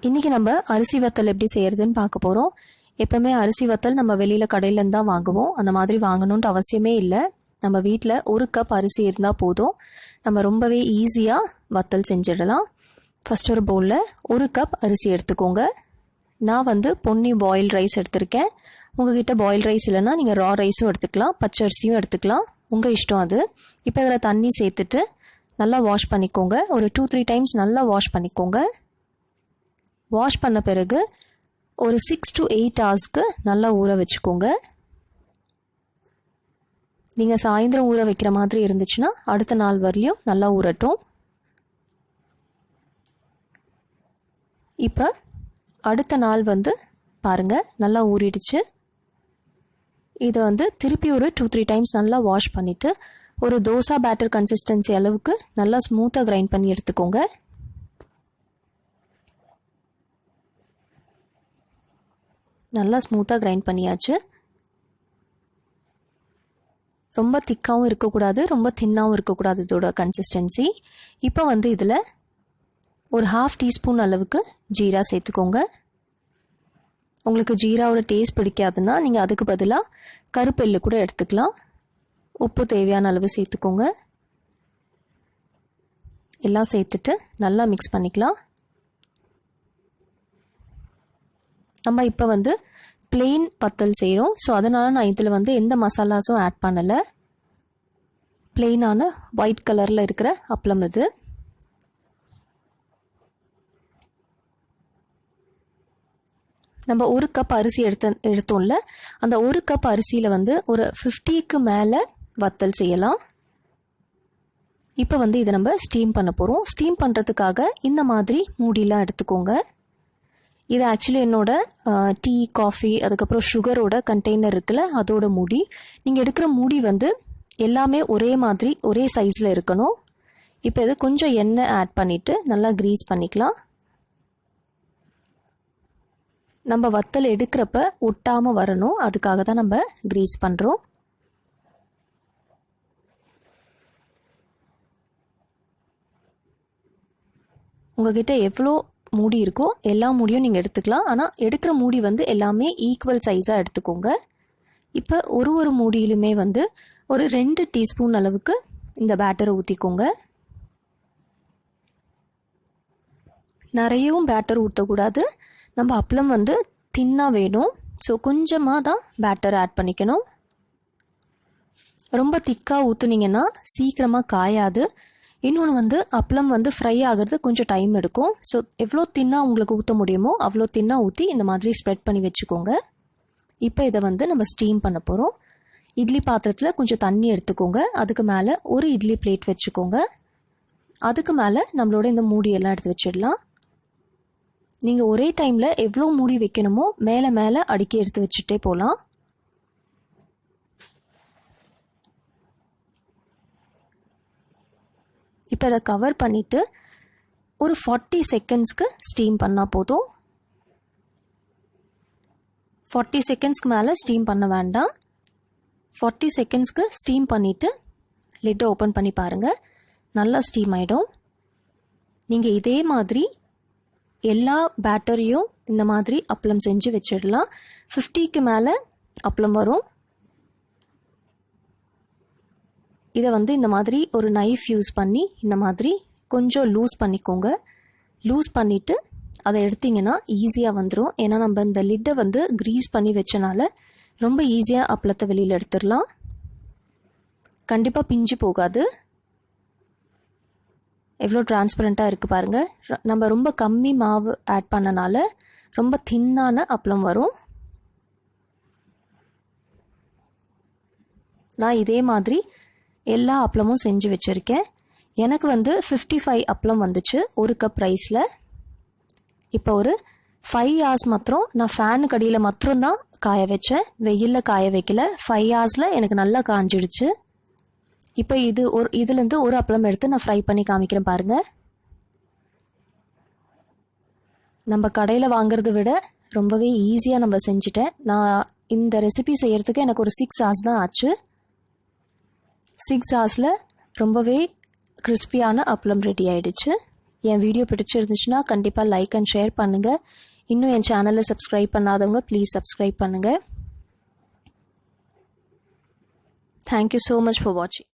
இன்றைக்கி நம்ம அரிசி வத்தல் எப்படி செய்கிறதுன்னு பார்க்க போகிறோம். எப்போவுமே அரிசி வத்தல் நம்ம வெளியில் கடையிலேருந்து தான் வாங்குவோம். அந்த மாதிரி வாங்கணுன்ட்டு அவசியமே இல்லை. நம்ம வீட்டில் 1 கப் அரிசி இருந்தால் போதும். நம்ம ரொம்பவே ஈஸியாக வத்தல் செஞ்சிடலாம். ஃபஸ்ட் ஒரு பவுலில் 1 கப் அரிசி எடுத்துக்கோங்க. நான் பொன்னி பாயில் ரைஸ் எடுத்திருக்கேன். உங்ககிட்ட பாயில் ரைஸ் இல்லைன்னா நீங்கள் ரா ரைஸும் எடுத்துக்கலாம், பச்சரிசியும் எடுத்துக்கலாம், உங்கள் இஷ்டம் அது. இப்போ இதில் தண்ணி சேர்த்துட்டு நல்லா வாஷ் பண்ணிக்கோங்க. ஒரு 2-3 டைம்ஸ் நல்லா வாஷ் பண்ணிக்கோங்க. வாஷ் பண்ண பிறகு ஒரு 6 to 8 ஹவர்ஸ்க்கு நல்லா ஊற வச்சுக்கோங்க. நீங்கள் சாயந்தரம் ஊற வைக்கிற மாதிரி இருந்துச்சுன்னா அடுத்த நாள் வரலையும் நல்லா ஊறட்டும். இப்போ அடுத்த நாள் பாருங்கள் நல்லா ஊறிடுச்சு. இதை திருப்பி ஒரு 2-3 டைம்ஸ் நல்லா வாஷ் பண்ணிவிட்டு ஒரு தோசை பேட்டர் கன்சிஸ்டன்சி அளவுக்கு நல்லா ஸ்மூத்தாக கிரைண்ட் பண்ணி எடுத்துக்கோங்க. நல்லா ஸ்மூத்தாக கிரைண்ட் பண்ணியாச்சு. ரொம்ப திக்காகவும் இருக்கக்கூடாது, ரொம்ப தின்னாகவும் இருக்கக்கூடாது இதோட கன்சிஸ்டன்சி. இப்போ இதில் ஒரு 1/2 டீஸ்பூன் அளவுக்கு ஜீரா சேர்த்துக்கோங்க. உங்களுக்கு ஜீராவோட டேஸ்ட் பிடிக்காதுன்னா நீங்கள் அதுக்கு பதிலாக கருப்பெல்லு கூட எடுத்துக்கலாம். உப்பு தேவையான அளவு சேர்த்துக்கோங்க. எல்லாம் சேர்த்துட்டு நல்லா மிக்ஸ் பண்ணிக்கலாம். நம்ம இப்போ பிளெயின் வத்தல் செய்கிறோம். ஸோ அதனால் நான் இதில் எந்த மசாலாஸும் ஆட் பண்ணலை. பிளெயினான ஒயிட் கலரில் இருக்கிற அப்பளம் இது. நம்ம 1 கப் அரிசி எடுத்தோம்ல, அந்த 1 கப் அரிசியில் ஒரு 50க்கு மேலே வத்தல் செய்யலாம். இப்போ இதை நம்ம ஸ்டீம் பண்ண போகிறோம். ஸ்டீம் பண்ணுறதுக்காக இந்த மாதிரி மூடிலாம் எடுத்துக்கோங்க. இது ஆக்சுவலி என்னோட டீ, காஃபி, அதுக்கப்புறம் சுகரோட கண்டெய்னர் இருக்குல்ல, அதோட மூடி. நீங்கள் எடுக்கிற மூடி எல்லாமே ஒரே மாதிரி ஒரே சைஸில் இருக்கணும். இப்போ இது கொஞ்சம் எண்ணெய் ஆட் பண்ணிவிட்டு நல்லா க்ரீஸ் பண்ணிக்கலாம். நம்ம வத்தல் எடுக்கிறப்ப ஒட்டாமல் வரணும், அதுக்காக தான் நம்ம க்ரீஸ் பண்ணுறோம். உங்ககிட்ட எவ்வளோ மூடி இருக்கோ எல்லா மூடியும் நீங்கள் எடுத்துக்கலாம். ஆனால் எடுக்கிற மூடி எல்லாமே ஈக்குவல் சைஸாக எடுத்துக்கோங்க. இப்போ ஒரு மூடியிலுமே ஒரு 2 டீஸ்பூன் அளவுக்கு இந்த பேட்டரை ஊற்றிக்கோங்க. நிறையவும் பேட்டர் ஊற்றக்கூடாது. நம்ம அப்பளம் தின்னாக வேணும். ஸோ கொஞ்சமாக தான் பேட்டர் ஆட் பண்ணிக்கணும். ரொம்ப திக்காக ஊற்றுனீங்கன்னா சீக்கிரமாக காயாது. இன்னொன்று அப்பளம் ஃப்ரை ஆகிறது கொஞ்சம் டைம் எடுக்கும். ஸோ எவ்வளோ தின்னாக உங்களுக்கு ஊற்ற முடியுமோ அவ்வளோ தின்னாக ஊற்றி இந்த மாதிரி ஸ்ப்ரெட் பண்ணி வச்சுக்கோங்க. இப்போ இதை நம்ம ஸ்டீம் பண்ண போகிறோம். இட்லி பாத்திரத்தில் கொஞ்சம் தண்ணி எடுத்துக்கோங்க. அதுக்கு மேலே ஒரு இட்லி பிளேட் வச்சுக்கோங்க. அதுக்கு மேலே நம்மளோட இந்த மூடியெல்லாம் எடுத்து வச்சிடலாம். நீங்கள் ஒரே டைமில் எவ்வளோ மூடி வைக்கணுமோ மேலே மேலே அடுக்கி எடுத்து வச்சுட்டே போகலாம். இப்போ அதை கவர் பண்ணிவிட்டு ஒரு 40 செகண்ட்ஸ்க்கு ஸ்டீம் பண்ணால் போதும். 40 செகண்ட்ஸ்க்கு மேலே ஸ்டீம் பண்ண வேண்டாம். 40 செகண்ட்ஸ்க்கு ஸ்டீம் பண்ணிவிட்டு லிட்டை ஓப்பன் பண்ணி பாருங்கள், நல்லா ஸ்டீம் ஆகிடும். நீங்கள் இதே மாதிரி எல்லா பேட்டரியும் இந்த மாதிரி அப்பளம் செஞ்சு வச்சிடலாம். 50க்கு மேலே அப்பளம் வரும். இதை இந்த மாதிரி ஒரு நைஃப் யூஸ் பண்ணி இந்த மாதிரி கொஞ்சம் லூஸ் பண்ணிக்கோங்க. லூஸ் பண்ணிவிட்டு அதை எடுத்திங்கன்னா ஈஸியாக வந்துடும். ஏன்னா நம்ம இந்த லிட்டை க்ரீஸ் பண்ணி வச்சனால ரொம்ப ஈஸியாக அப்பளத்தை வெளியில் எடுத்துடலாம். கண்டிப்பாக பிஞ்சு போகாது. எவ்வளோ டிரான்ஸ்பரண்ட்டாக இருக்குது பாருங்கள். நம்ம ரொம்ப கம்மி மாவு ஆட் பண்ணனால ரொம்ப தின்னான அப்பளம் வரும். நான் இதே மாதிரி எல்லா அப்பளமும் செஞ்சு வச்சுருக்கேன். எனக்கு 55 அப்பளம் வந்துச்சு 1 கப் ரைஸில். இப்போ ஒரு 5 ஹவர்ஸ் மாத்திரம் நான் ஃபேனுக்கு அடியில் மாத்திரம்தான் காய வச்சேன், வெயிலில் காய வைக்கல. 5 ஹவர்ஸில் எனக்கு நல்லா காஞ்சிடுச்சு. இப்போ இதுலேருந்து ஒரு அப்பளம் எடுத்து நான் ஃப்ரை பண்ணி காமிக்கிறேன் பாருங்கள். நம்ம கடையில் வாங்குறத விட ரொம்பவே ஈஸியாக நம்ம செஞ்சுட்டேன். நான் இந்த ரெசிபி செய்கிறதுக்கு எனக்கு ஒரு 6 ஹவர்ஸ் தான் ஆச்சு. 6 ஹவர்ஸில் ரொம்பவே கிறிஸ்பியான அப்பளம் ரெடி ஆயிடுச்சு. என் வீடியோ பிடிச்சிருந்துச்சுன்னா கண்டிப்பாக லைக் அண்ட் ஷேர் பண்ணுங்கள். இன்னும் என் சேனலை சப்ஸ்கிரைப் பண்ணாதவங்க ப்ளீஸ் சப்ஸ்கிரைப் பண்ணுங்கள். தேங்க்யூ ஸோ மச் ஃபார் வாட்சிங்.